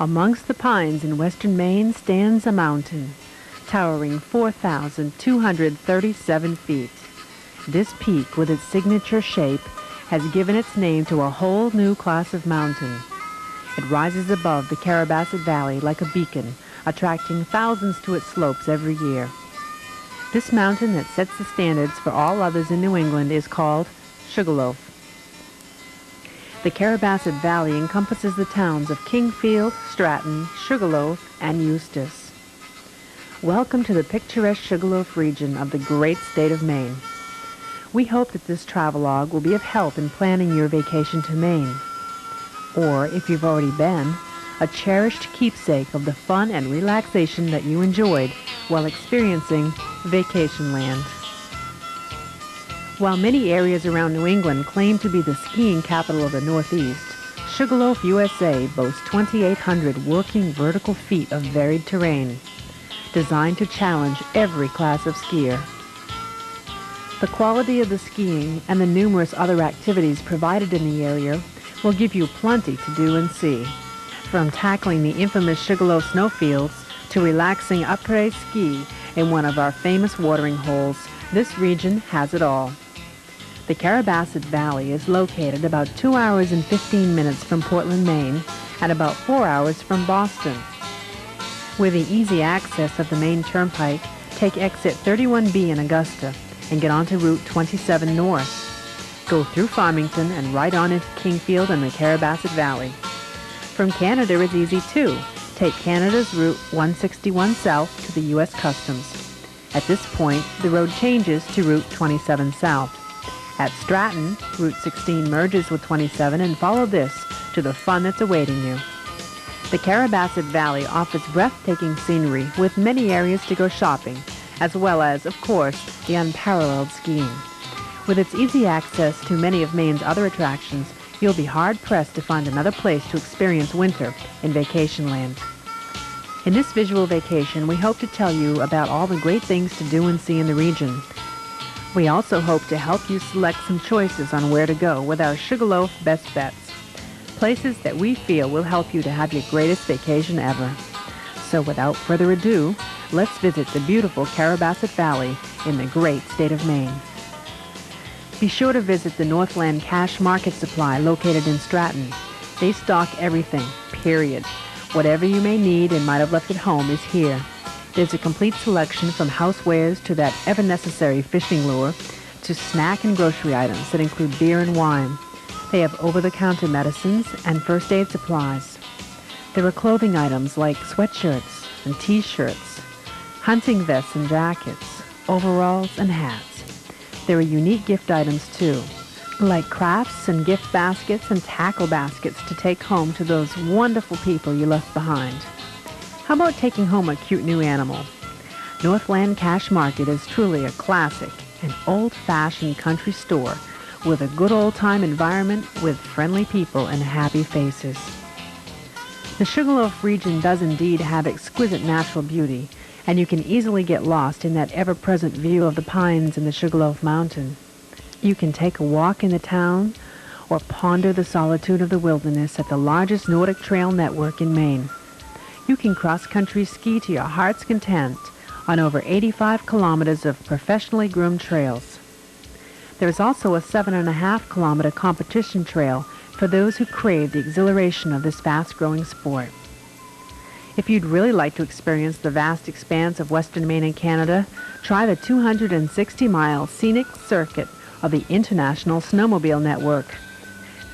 Amongst the pines in western Maine stands a mountain, towering 4,237 feet. This peak, with its signature shape, has given its name to a whole new class of mountain. It rises above the Carabasset Valley like a beacon, attracting thousands to its slopes every year. This mountain that sets the standards for all others in New England is called Sugarloaf. The Carabasset Valley encompasses the towns of Kingfield, Stratton, Sugarloaf, and Eustis. Welcome to the picturesque Sugarloaf region of the great state of Maine. We hope that this travelogue will be of help in planning your vacation to Maine, or, if you've already been, a cherished keepsake of the fun and relaxation that you enjoyed while experiencing Vacation Land. While many areas around New England claim to be the skiing capital of the Northeast, Sugarloaf, USA boasts 2,800 working vertical feet of varied terrain, designed to challenge every class of skier. The quality of the skiing and the numerous other activities provided in the area will give you plenty to do and see. From tackling the infamous Sugarloaf snowfields to relaxing après-ski in one of our famous watering holes, this region has it all. The Carabasset Valley is located about 2 hours and 15 minutes from Portland, Maine, and about 4 hours from Boston. With the easy access of the Maine Turnpike, take exit 31B in Augusta and get onto Route 27 North. Go through Farmington and right on into Kingfield and the Carabasset Valley. From Canada, it's easy too. Take Canada's Route 161 South to the U.S. Customs. At this point, the road changes to Route 27 South. At Stratton, Route 16 merges with 27 and follow this to the fun that's awaiting you. The Carabasset Valley offers breathtaking scenery with many areas to go shopping, as well as, of course, the unparalleled skiing. With its easy access to many of Maine's other attractions, you'll be hard-pressed to find another place to experience winter in Vacation Land. In this visual vacation, we hope to tell you about all the great things to do and see in the region. We also hope to help you select some choices on where to go with our Sugarloaf Best Bets, places that we feel will help you to have your greatest vacation ever. So without further ado, let's visit the beautiful Carabasset Valley in the great state of Maine. Be sure to visit the Northland Cash Market Supply located in Stratton. They stock everything, period. Whatever you may need and might have left at home is here. There's a complete selection from housewares to that ever-necessary fishing lure to snack and grocery items that include beer and wine. They have over-the-counter medicines and first aid supplies. There are clothing items like sweatshirts and t-shirts, hunting vests and jackets, overalls and hats. There are unique gift items too, like crafts and gift baskets and tackle baskets to take home to those wonderful people you left behind. How about taking home a cute new animal? Northland Cash Market is truly a classic, an old-fashioned country store with a good old-time environment with friendly people and happy faces. The Sugarloaf region does indeed have exquisite natural beauty, and you can easily get lost in that ever-present view of the pines in the Sugarloaf Mountain. You can take a walk in the town or ponder the solitude of the wilderness at the largest Nordic trail network in Maine. You can cross-country ski to your heart's content on over 85 kilometers of professionally groomed trails. There is also a 7.5-kilometer competition trail for those who crave the exhilaration of this fast-growing sport. If you'd really like to experience the vast expanse of western Maine and Canada, try the 260-mile scenic circuit of the International Snowmobile Network.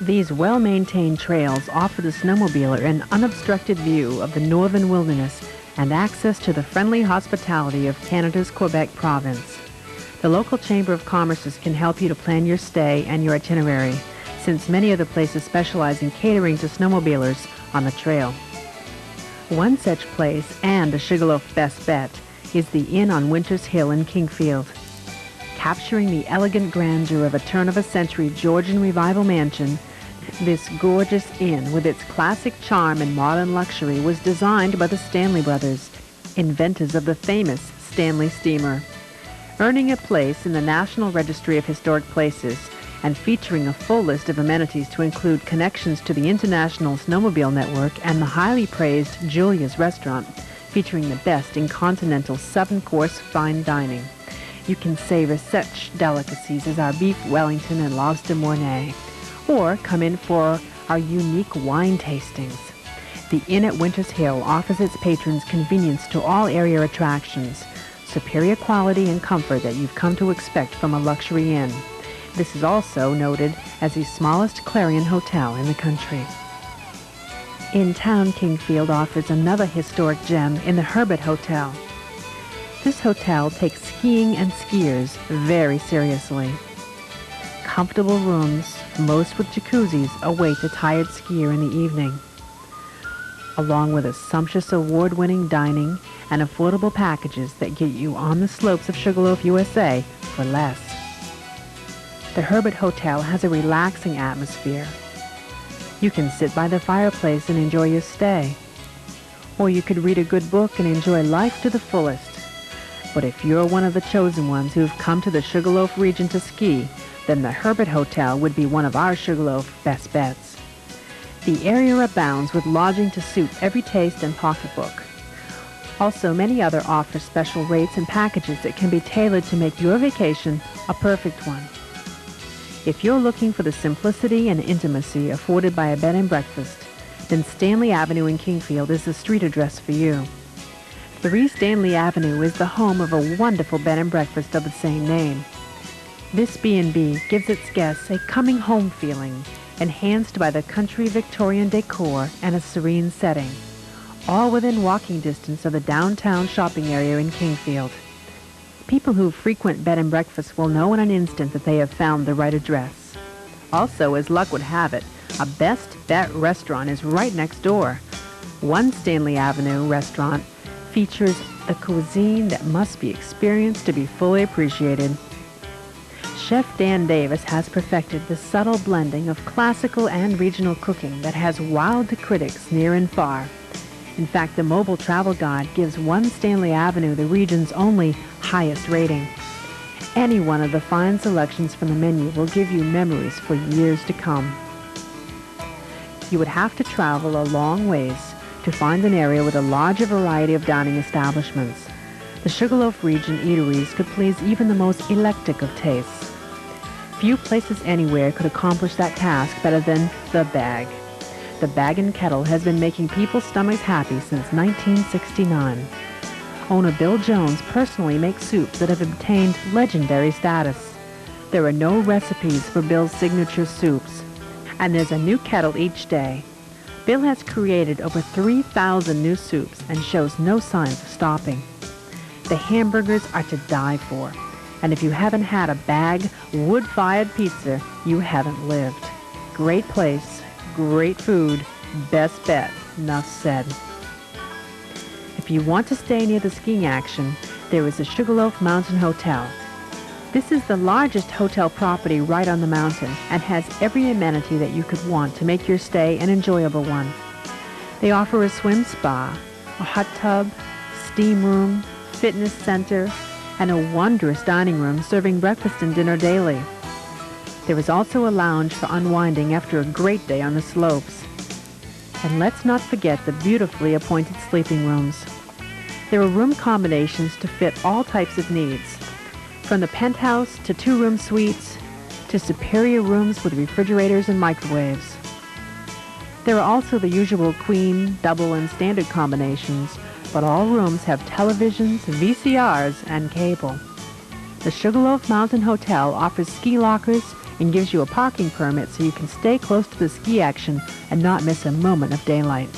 These well-maintained trails offer the snowmobiler an unobstructed view of the northern wilderness and access to the friendly hospitality of Canada's Quebec province. The local Chamber of Commerce can help you to plan your stay and your itinerary, since many of the places specialize in catering to snowmobilers on the trail. One such place, and a Sugarloaf Best Bet, is the Inn on Winters Hill in Kingfield. Capturing the elegant grandeur of a turn-of-a-century Georgian revival mansion, this gorgeous inn, with its classic charm and modern luxury, was designed by the Stanley brothers, inventors of the famous Stanley steamer. Earning a place in the National Registry of Historic Places, and featuring a full list of amenities to include connections to the International Snowmobile Network and the highly praised Julia's Restaurant, featuring the best in continental 7-course fine dining. You can savor such delicacies as our beef Wellington and lobster Mornay, or come in for our unique wine tastings. The Inn at Winters Hill offers its patrons convenience to all area attractions, superior quality and comfort that you've come to expect from a luxury inn. This is also noted as the smallest Clarion hotel in the country. In town, Kingfield offers another historic gem in the Herbert Hotel. This hotel takes skiing and skiers very seriously. Comfortable rooms, most with jacuzzis, await the tired skier in the evening, along with a sumptuous award-winning dining and affordable packages that get you on the slopes of Sugarloaf, USA for less. The Herbert Hotel has a relaxing atmosphere. You can sit by the fireplace and enjoy your stay, or you could read a good book and enjoy life to the fullest. But if you're one of the chosen ones who've come to the Sugarloaf region to ski, then the Herbert Hotel would be one of our Sugarloaf best bets. The area abounds with lodging to suit every taste and pocketbook. Also, many other offer special rates and packages that can be tailored to make your vacation a perfect one. If you're looking for the simplicity and intimacy afforded by a bed and breakfast, then Stanley Avenue in Kingfield is the street address for you. 3 Stanley Avenue is the home of a wonderful bed and breakfast of the same name. This B&B gives its guests a coming home feeling, enhanced by the country Victorian decor and a serene setting, all within walking distance of the downtown shopping area in Kingfield. People who frequent bed and breakfasts will know in an instant that they have found the right address. Also, as luck would have it, a Best Bet restaurant is right next door. 1 Stanley Avenue restaurant features a cuisine that must be experienced to be fully appreciated. Chef Dan Davis has perfected the subtle blending of classical and regional cooking that has wowed the critics near and far. In fact, the Mobile Travel Guide gives 1 Stanley Avenue the region's only highest rating. Any one of the fine selections from the menu will give you memories for years to come. You would have to travel a long ways to find an area with a larger variety of dining establishments. The Sugarloaf region eateries could please even the most eclectic of tastes. Few places anywhere could accomplish that task better than The Bag. The Bag and Kettle has been making people's stomachs happy since 1969. Owner Bill Jones personally makes soups that have obtained legendary status. There are no recipes for Bill's signature soups, and there's a new kettle each day. Bill has created over 3,000 new soups and shows no signs of stopping. The hamburgers are to die for, and if you haven't had a Bag wood-fired pizza, you haven't lived. Great place, great food, best bet, enough said. If you want to stay near the skiing action, there is the Sugarloaf Mountain Hotel. This is the largest hotel property right on the mountain and has every amenity that you could want to make your stay an enjoyable one. They offer a swim spa, a hot tub, steam room, fitness center, and a wondrous dining room serving breakfast and dinner daily. There is also a lounge for unwinding after a great day on the slopes. And let's not forget the beautifully appointed sleeping rooms. There are room combinations to fit all types of needs, from the penthouse to 2-room suites to superior rooms with refrigerators and microwaves. There are also the usual queen, double, and standard combinations, but all rooms have televisions, VCRs, and cable. The Sugarloaf Mountain Hotel offers ski lockers and gives you a parking permit so you can stay close to the ski action and not miss a moment of daylight.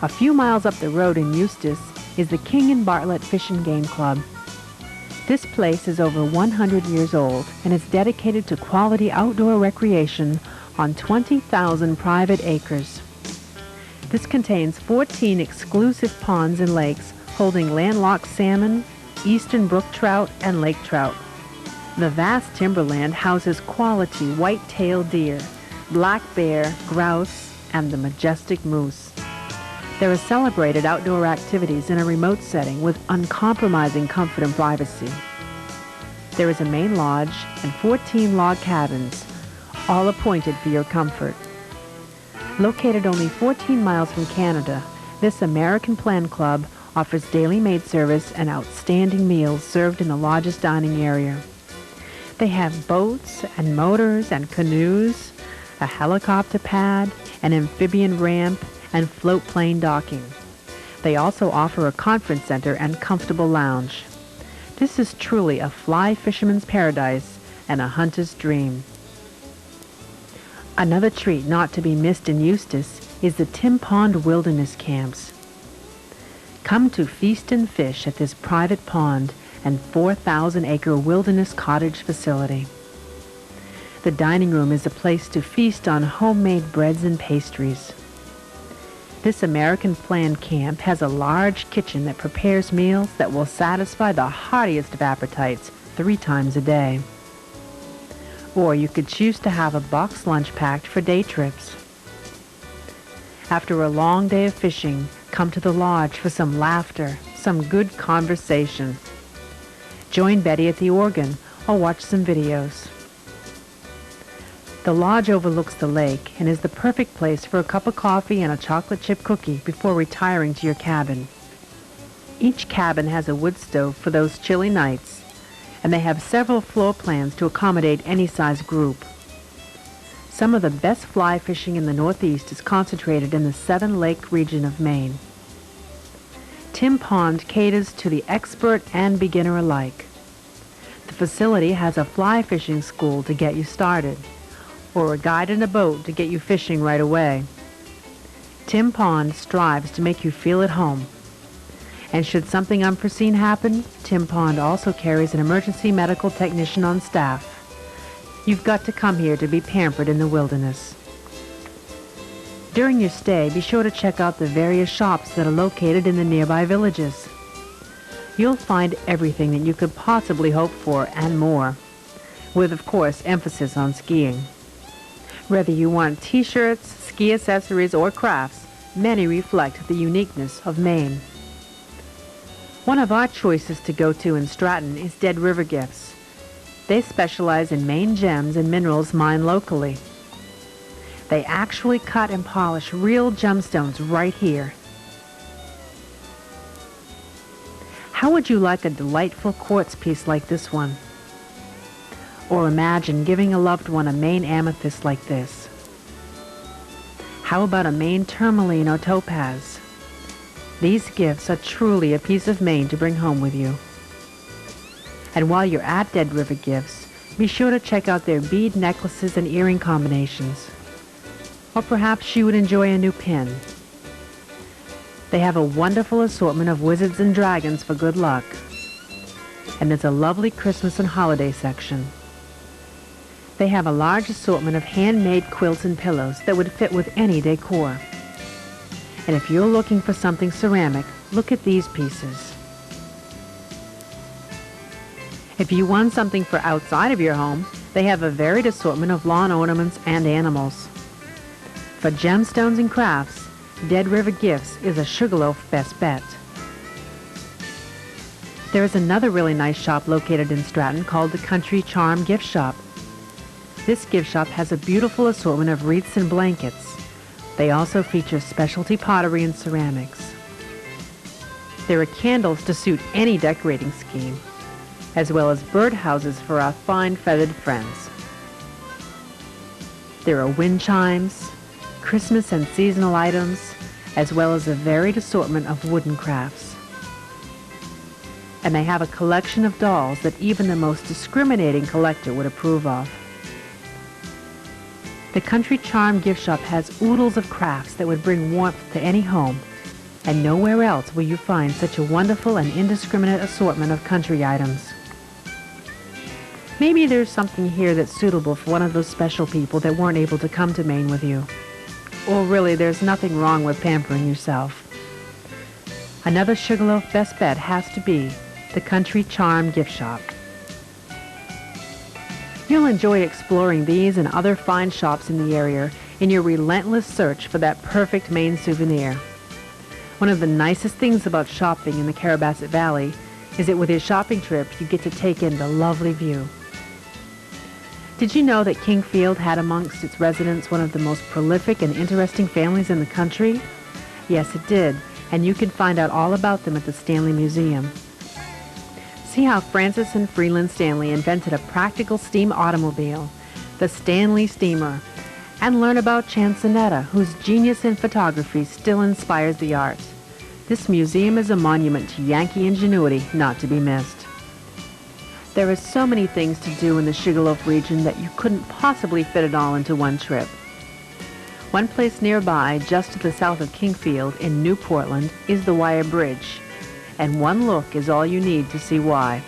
A few miles up the road in Eustis is the King and Bartlett Fish and Game Club. This place is over 100 years old and is dedicated to quality outdoor recreation on 20,000 private acres. This contains 14 exclusive ponds and lakes holding landlocked salmon, eastern brook trout, and lake trout. The vast timberland houses quality white-tailed deer, black bear, grouse, and the majestic moose. There are celebrated outdoor activities in a remote setting with uncompromising comfort and privacy. There is a main lodge and 14 log cabins, all appointed for your comfort. Located only 14 miles from Canada, this American Plan Club offers daily maid service and outstanding meals served in the lodge's dining area. They have boats and motors and canoes, a helicopter pad, an amphibian ramp, and float plane docking. They also offer a conference center and comfortable lounge. This is truly a fly fisherman's paradise and a hunter's dream. Another treat not to be missed in Eustis is the Tim Pond Wilderness Camps. Come to feast and fish at this private pond and 4,000-acre wilderness cottage facility. The dining room is a place to feast on homemade breads and pastries. This American Plan camp has a large kitchen that prepares meals that will satisfy the heartiest of appetites 3 times a day. Or you could choose to have a box lunch packed for day trips. After a long day of fishing, come to the lodge for some laughter, some good conversation. Join Betty at the organ or watch some videos. The lodge overlooks the lake and is the perfect place for a cup of coffee and a chocolate chip cookie before retiring to your cabin. Each cabin has a wood stove for those chilly nights, and they have several floor plans to accommodate any size group. Some of the best fly fishing in the Northeast is concentrated in the Seven Lake region of Maine. Tim Pond caters to the expert and beginner alike. The facility has a fly fishing school to get you started, or a guide in a boat to get you fishing right away. Tim Pond strives to make you feel at home. And should something unforeseen happen, Tim Pond also carries an emergency medical technician on staff. You've got to come here to be pampered in the wilderness. During your stay, be sure to check out the various shops that are located in the nearby villages. You'll find everything that you could possibly hope for and more, with, of course, emphasis on skiing. Whether you want t-shirts, ski accessories, or crafts, many reflect the uniqueness of Maine. One of our choices to go to in Stratton is Dead River Gifts. They specialize in Maine gems and minerals mined locally. They actually cut and polish real gemstones right here. How would you like a delightful quartz piece like this one? Or imagine giving a loved one a Maine amethyst like this. How about a Maine tourmaline or topaz? These gifts are truly a piece of Maine to bring home with you. And while you're at Dead River Gifts, be sure to check out their bead necklaces and earring combinations. Or perhaps you would enjoy a new pin. They have a wonderful assortment of wizards and dragons for good luck. And there's a lovely Christmas and holiday section. They have a large assortment of handmade quilts and pillows that would fit with any decor. And if you're looking for something ceramic, look at these pieces. If you want something for outside of your home, they have a varied assortment of lawn ornaments and animals. For gemstones and crafts, Dead River Gifts is a Sugarloaf best bet. There is another really nice shop located in Stratton called the Country Charm Gift Shop. This gift shop has a beautiful assortment of wreaths and blankets. They also feature specialty pottery and ceramics. There are candles to suit any decorating scheme, as well as birdhouses for our fine feathered friends. There are wind chimes, Christmas and seasonal items, as well as a varied assortment of wooden crafts. And they have a collection of dolls that even the most discriminating collector would approve of. The Country Charm Gift Shop has oodles of crafts that would bring warmth to any home, and nowhere else will you find such a wonderful and indiscriminate assortment of country items. Maybe there's something here that's suitable for one of those special people that weren't able to come to Maine with you. Or really, there's nothing wrong with pampering yourself. Another Sugarloaf best bet has to be the Country Charm Gift Shop. You'll enjoy exploring these and other fine shops in the area in your relentless search for that perfect Maine souvenir. One of the nicest things about shopping in the Carrabassett Valley Is it with your shopping trip you get to take in the lovely view? Did you know that Kingfield had amongst its residents one of the most prolific and interesting families in the country? Yes, it did, and you can find out all about them at the Stanley Museum. See how Francis and Freeland Stanley invented a practical steam automobile, the Stanley Steamer, and learn about Chansonetta, whose genius in photography still inspires the arts. This museum is a monument to Yankee ingenuity not to be missed. There are so many things to do in the Sugarloaf region that you couldn't possibly fit it all into one trip. One place nearby, just to the south of Kingfield in New Portland, is the Wire Bridge, and one look is all you need to see why.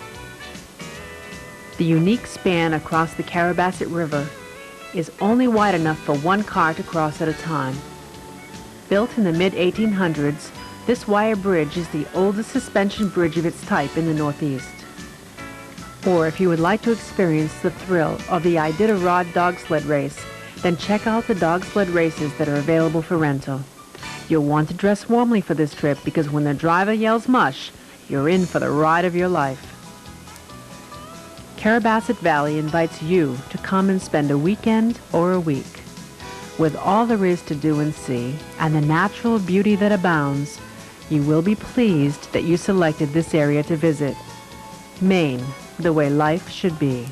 The unique span across the Carrabassett River is only wide enough for one car to cross at a time. Built in the mid-1800s, this Wire Bridge is the oldest suspension bridge of its type in the Northeast. Or if you would like to experience the thrill of the Iditarod dog sled race, then check out the dog sled races that are available for rental. You'll want to dress warmly for this trip because when the driver yells mush, you're in for the ride of your life. Carrabassett Valley invites you to come and spend a weekend or a week. With all there is to do and see and the natural beauty that abounds, you will be pleased that you selected this area to visit. Maine, the way life should be.